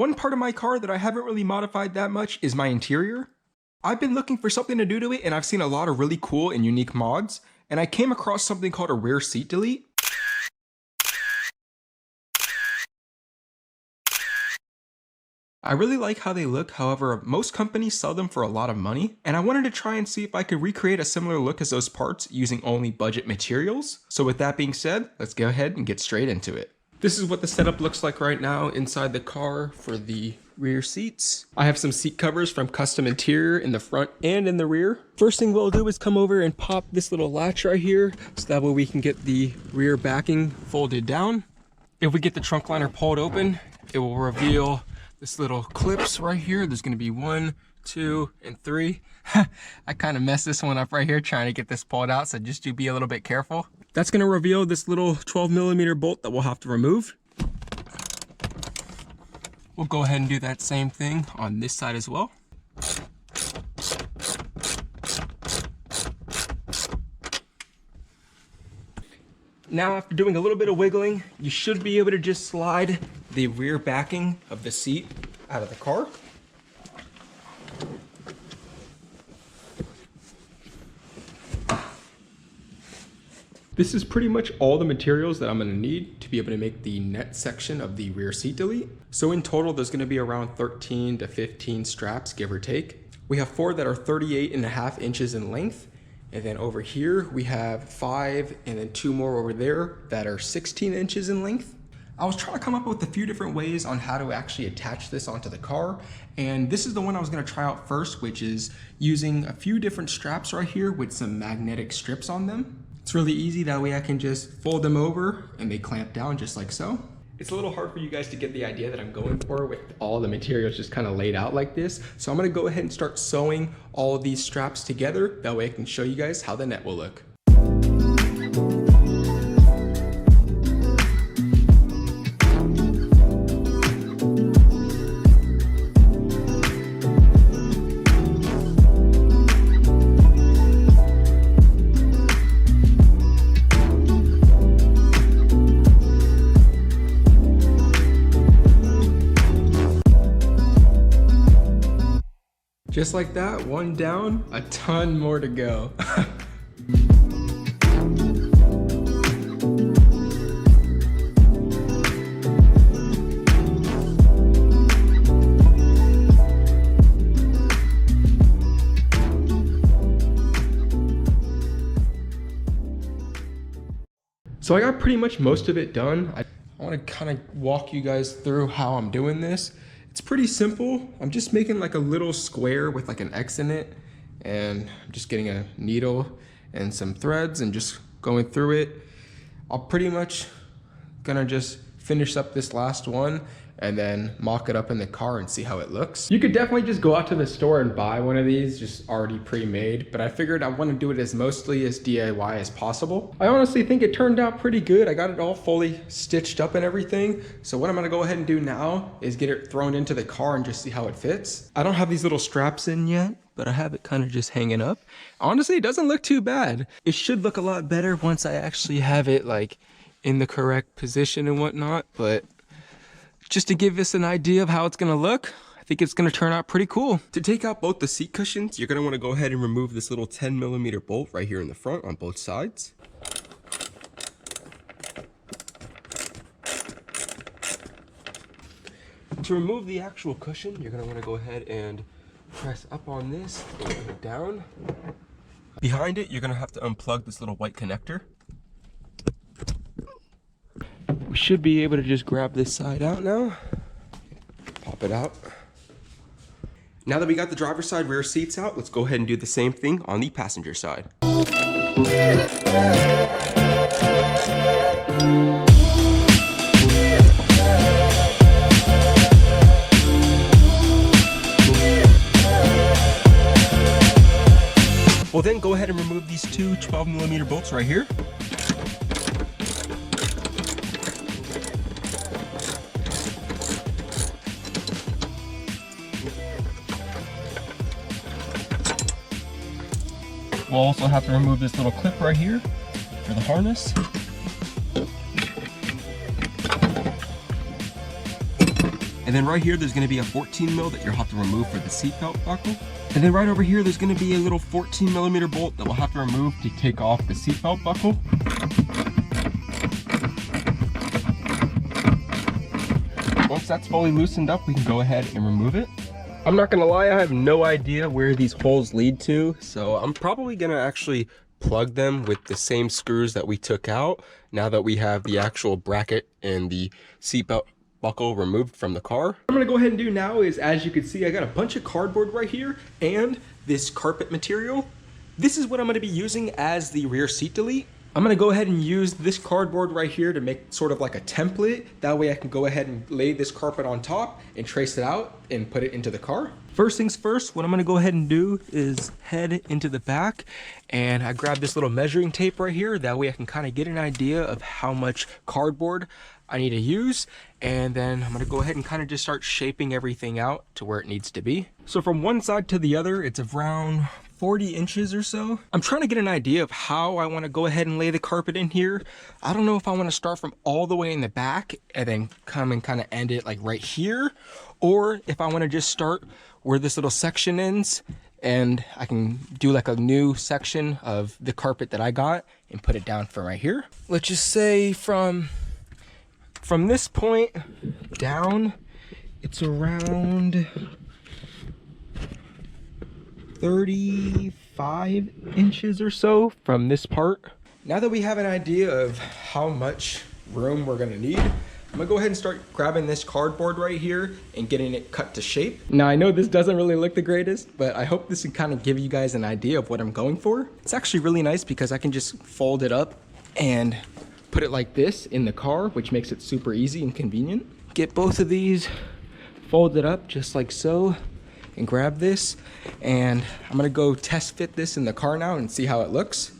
One part of my car that I haven't really modified that much is my interior. I've been looking for something to do to it, and I've seen a lot of really cool and unique mods, and I came across something called a rear seat delete. I really like how they look, however, most companies sell them for a lot of money, and I wanted to try and see if I could recreate a similar look as those parts using only budget materials. So with that being said, let's go ahead and get straight into it. This is what the setup looks like right now inside the car for the rear seats. I have some seat covers from Custom Interior in the front and in the rear. First thing we'll do is come over and pop this little latch right here, so that way we can get the rear backing folded down. If we get the trunk liner pulled open, it will reveal this little clips right here. There's gonna be 1, 2, and 3. I kind of messed this one up right here trying to get this pulled out, so just do be a little bit careful. That's gonna reveal this little 12mm bolt that we'll have to remove. We'll go ahead and do that same thing on this side as well. Now, after doing a little bit of wiggling, you should be able to just slide the rear backing of the seat out of the car. This is pretty much all the materials that I'm gonna need to be able to make the net section of the rear seat delete. So in total, there's gonna be around 13 to 15 straps, give or take. We have 4 that are 38.5 inches in length. And then over here, we have 5 and then 2 more over there that are 16 inches in length. I was trying to come up with a few different ways on how to actually attach this onto the car. And this is the one I was gonna try out first, which is using a few different straps right here with some magnetic strips on them. It's really easy, that way I can just fold them over and they clamp down just like so. It's a little hard for you guys to get the idea that I'm going for with all the materials just kind of laid out like this. So I'm gonna go ahead and start sewing all of these straps together. That way I can show you guys how the net will look. Just like that, one down, a ton more to go. So I got pretty much most of it done. I want to kind of walk you guys through how I'm doing this. It's pretty simple. I'm just making like a little square with like an X in it, and I'm just getting a needle and some threads and just going through it. I'll pretty much gonna just finish up this last one and then mock it up in the car and see how it looks. You could definitely just go out to the store and buy one of these just already pre-made, but I figured I want to do it as mostly as DIY as possible. I honestly think it turned out pretty good. I got it all fully stitched up and everything. So what I'm gonna go ahead and do now is get it thrown into the car and just see how it fits. I don't have these little straps in yet, but I have it kind of just hanging up. Honestly, it doesn't look too bad. It should look a lot better once I actually have it like in the correct position and whatnot, but just to give us an idea of how it's gonna look, I think it's gonna turn out pretty cool. To take out both the seat cushions, you're gonna wanna go ahead and remove this little 10mm bolt right here in the front on both sides. To remove the actual cushion, you're gonna wanna go ahead and press up on this and put it down. Behind it, you're gonna have to unplug this little white connector. We should be able to just grab this side out now. Pop it out. Now that we got the driver's side rear seats out, let's go ahead and do the same thing on the passenger side. We'll then go ahead and remove these 2 12mm bolts right here. We'll also have to remove this little clip right here for the harness. And then right here, there's gonna be a 14 mil that you'll have to remove for the seatbelt buckle. And then right over here, there's gonna be a little 14 millimeter bolt that we'll have to remove to take off the seatbelt buckle. Once that's fully loosened up, we can go ahead and remove it. I'm not gonna lie, I have no idea where these holes lead to, so I'm probably gonna actually plug them with the same screws that we took out now that we have the actual bracket and the seatbelt buckle removed from the car. What I'm gonna go ahead and do now is, as you can see, I got a bunch of cardboard right here and this carpet material. This is what I'm gonna be using as the rear seat delete. I'm gonna go ahead and use this cardboard right here to make sort of like a template. That way I can go ahead and lay this carpet on top and trace it out and put it into the car. First things first, what I'm gonna go ahead and do is head into the back, and I grab this little measuring tape right here. That way I can kind of get an idea of how much cardboard I need to use. And then I'm gonna go ahead and kind of just start shaping everything out to where it needs to be. So from one side to the other, it's around 40 inches or so. I'm trying to get an idea of how I want to go ahead and lay the carpet in here. I don't know if I want to start from all the way in the back and then come and kind of end it like right here, or if I want to just start where this little section ends and I can do like a new section of the carpet that I got and put it down from right here. Let's just say from this point down, it's around 35 inches or so from this part. Now that we have an idea of how much room we're gonna need, I'm gonna go ahead and start grabbing this cardboard right here and getting it cut to shape. Now I know this doesn't really look the greatest, but I hope this can kind of give you guys an idea of what I'm going for. It's actually really nice because I can just fold it up and put it like this in the car, which makes it super easy and convenient. Get both of these folded up just like so, and grab this, and I'm gonna go test fit this in the car now and see how it looks.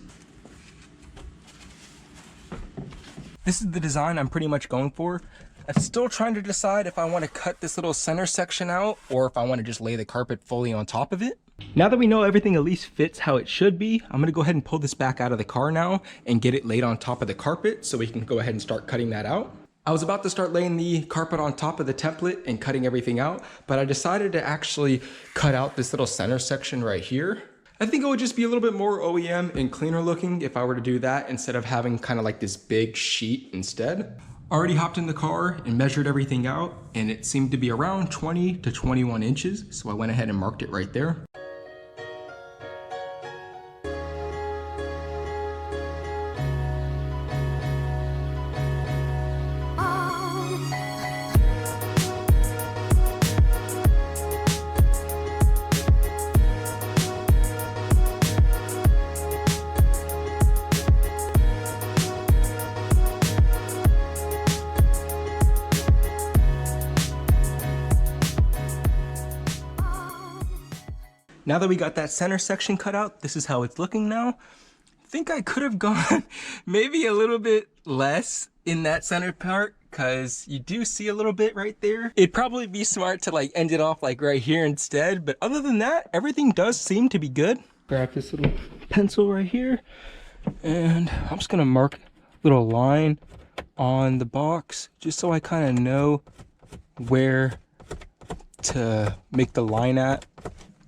This is the design I'm pretty much going for. I'm still trying to decide if I want to cut this little center section out or if I want to just lay the carpet fully on top of it. Now that we know everything at least fits how it should be, I'm gonna go ahead and pull this back out of the car now and get it laid on top of the carpet so we can go ahead and start cutting that out. I was about to start laying the carpet on top of the template and cutting everything out, but I decided to actually cut out this little center section right here. I think it would just be a little bit more OEM and cleaner looking if I were to do that instead of having kind of like this big sheet instead. Already hopped in the car and measured everything out, and it seemed to be around 20 to 21 inches. So I went ahead and marked it right there. Now that we got that center section cut out, this is how it's looking now. I think I could have gone maybe a little bit less in that center part because you do see a little bit right there. It'd probably be smart to like end it off like right here instead, but other than that, everything does seem to be good. Grab this little pencil right here, and I'm just gonna mark a little line on the box just so I kind of know where to make the line at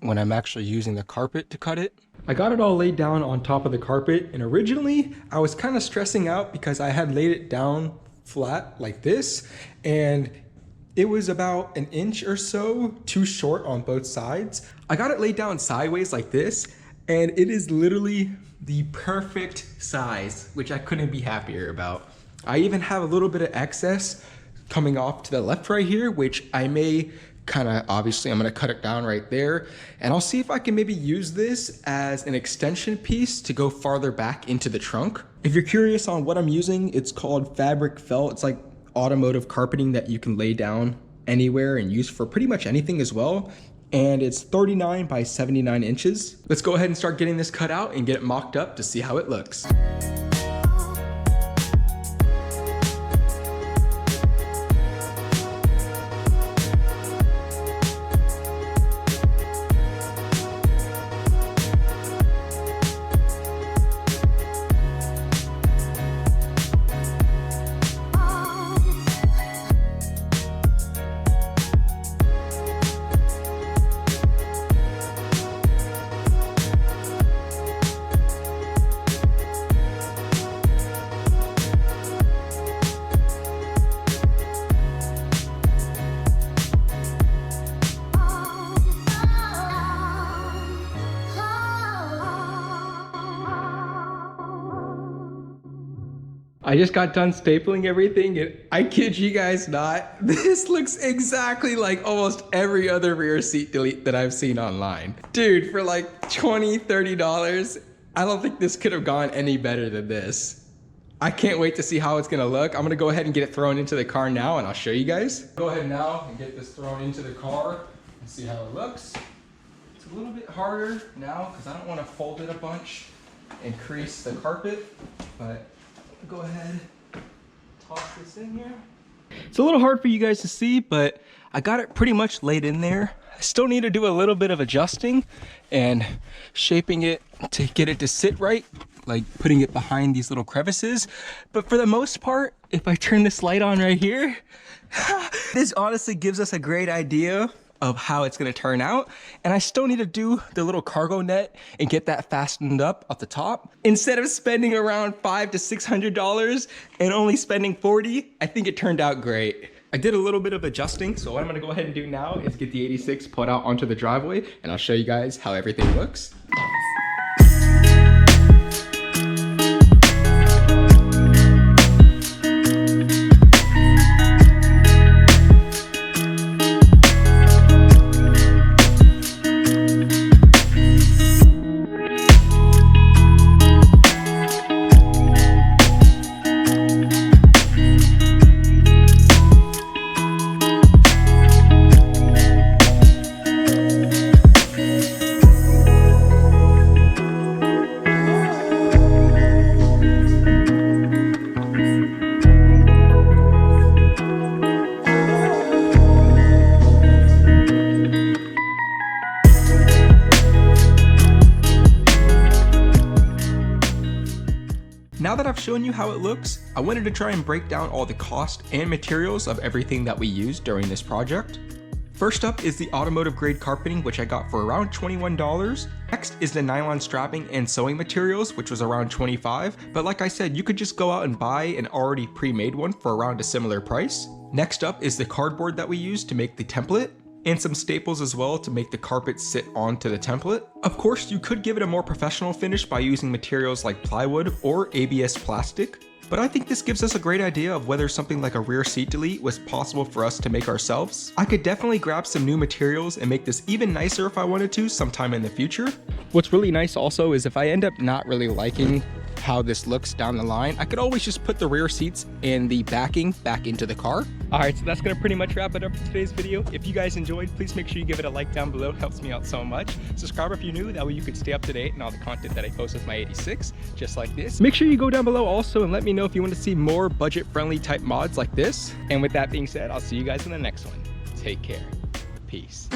when I'm actually using the carpet to cut it. I got it all laid down on top of the carpet, and originally I was kind of stressing out because I had laid it down flat like this, and it was about an inch or so too short on both sides. I got it laid down sideways like this, and it is literally the perfect size, which I couldn't be happier about. I even have a little bit of excess coming off to the left right here, which I may kind of, obviously I'm gonna cut it down right there, and I'll see if I can maybe use this as an extension piece to go farther back into the trunk. If you're curious on what I'm using, it's called fabric felt. It's like automotive carpeting that you can lay down anywhere and use for pretty much anything as well. And it's 39 by 79 inches. Let's go ahead and start getting this cut out and get it mocked up to see how it looks. I just got done stapling everything, and I kid you guys not, this looks exactly like almost every other rear seat delete that I've seen online. Dude, for like $20, $30, I don't think this could have gone any better than this. I can't wait to see how it's gonna look. I'm gonna go ahead and get it thrown into the car now, and I'll show you guys. Go ahead now and get this thrown into the car and see how it looks. It's a little bit harder now because I don't want to fold it a bunch and crease the carpet, but go ahead, toss this in here. It's a little hard for you guys to see, but I got it pretty much laid in there. I still need to do a little bit of adjusting and shaping it to get it to sit right, like putting it behind these little crevices. But for the most part, if I turn this light on right here, this honestly gives us a great idea of how it's gonna turn out. And I still need to do the little cargo net and get that fastened up at the top. Instead of spending around $500 to $600 and only spending $40, I think it turned out great. I did a little bit of adjusting, so what I'm gonna go ahead and do now is get the 86 put out onto the driveway, and I'll show you guys how everything looks. Now that I've shown you how it looks, I wanted to try and break down all the cost and materials of everything that we used during this project. First up is the automotive grade carpeting, which I got for around $21. Next is the nylon strapping and sewing materials, which was around $25. But like I said, you could just go out and buy an already pre-made one for around a similar price. Next up is the cardboard that we used to make the template, and some staples as well to make the carpet sit onto the template. Of course, you could give it a more professional finish by using materials like plywood or ABS plastic, but I think this gives us a great idea of whether something like a rear seat delete was possible for us to make ourselves. I could definitely grab some new materials and make this even nicer if I wanted to sometime in the future. What's really nice also is if I end up not really liking how this looks down the line, I could always just put the rear seats and the backing back into the car. All right, so that's gonna pretty much wrap it up for today's video. If you guys enjoyed, please make sure you give it a like down below. It helps me out so much. Subscribe if you're new, that way you could stay up to date on all the content that I post with my 86, just like this. Make sure you go down below also and let me know if you want to see more budget-friendly type mods like this. And with that being said, I'll see you guys in the next one. Take care. Peace.